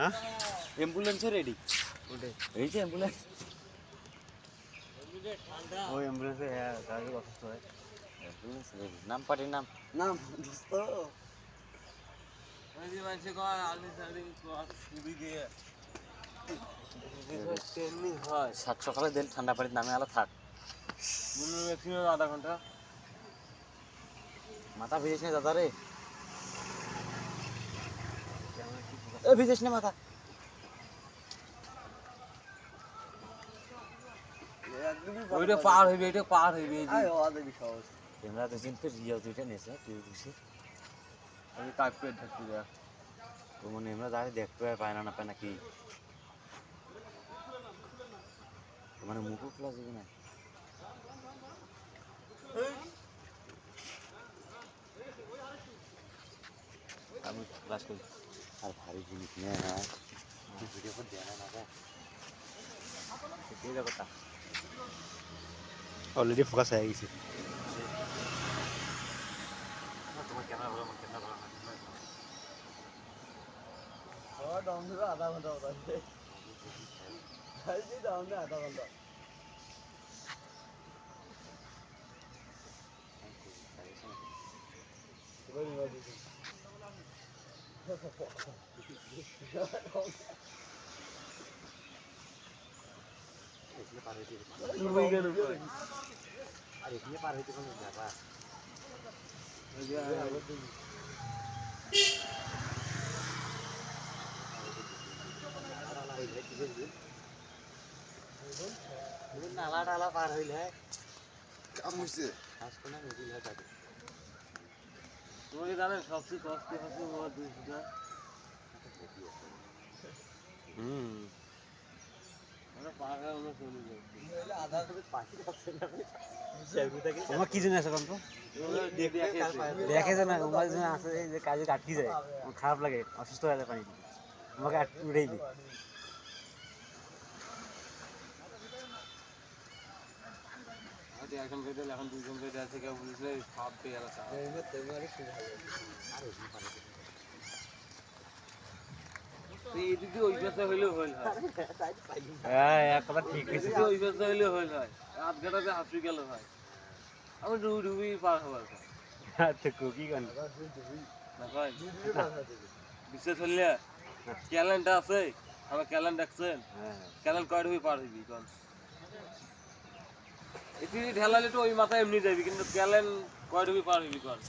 হ্যাঁ অ্যাম্বুলেন্সও রেডি ওটাই এই যে অ্যাম্বুলেন্স ওই অ্যাম্বুলেন্সে হ্যাঁ গাড়ি অসুস্থ হয় অ্যাম্বুলেন্স রেডি নাম পার্টির নাম না দোস্ত সাত সকালে দিন ঠান্ডা পানির নামে আলো থাক আধা ঘন্টা মাথা ভিজিস না দাদা রে এ ভিজিস না মাথা ওইটা পার হইবে এটা পার হইবে এই যে ক্যামেরা দুদিন ফির রিয়া দুইটা নেছে তুই দুসে আমি কাট পেট ঢাকতে যা তো মনে আমরা যাই দেখতে পায় না পায় নাকি মানে মুখও খোলা যাবে না আমি ক্লাস করি আর ভারী জিনিস নিয়ে হ্যাঁ ভিডিও করে দেয় না যায় সেটাই কথা অলরেডি ফোকাস হয়ে গেছে তোমার ক্যামেরা ভালো আমার ক্যামেরা ভালো আধা ঘন্টা আধা ঘন্টা এখানে পার হইতে আর এখানে পার হইতে কোনো ব্যাপার নালা টালা পার হইলে কাম হইছে হাসপাতাল মিডিল হয় তাকে তোমাকে জানেন সবচেয়ে কষ্ট হচ্ছে আমার দুইটা তোমার কি জন্য আছে কম তো দেখে যে না তোমার জন্য আছে যে কাজে আটকে যায় আমার খারাপ লাগে অসুস্থ হয়ে যায় পানি তোমাকে আটকে উঠেই দিই এখন কেটে এখন দুজন কেটে আছে কেউ বুঝলে সব পেয়ে গেল এইদিকে ওই পাশে হইলেও হইল হয় হ্যাঁ একবার ঠিক হয়েছে এদিকে ওই পাশে হইলেও হইল হয় হাত ঘাটাতে হাসি গেল হয় আমি ডুবি ডুবি পার হবার আচ্ছা কুকি গান না ভাই বিশেষ হইলে ক্যালেন্ড আছে আমার ক্যালেন্ড দেখছেন হ্যাঁ ক্যালেন্ড কয় ডুবি পার হইবি কোন এটি ঢেলালে তো ওই মাথায় এমনি যাবি কিন্তু ক্যালেন্ড কয় ডুবি পার হইবি কোন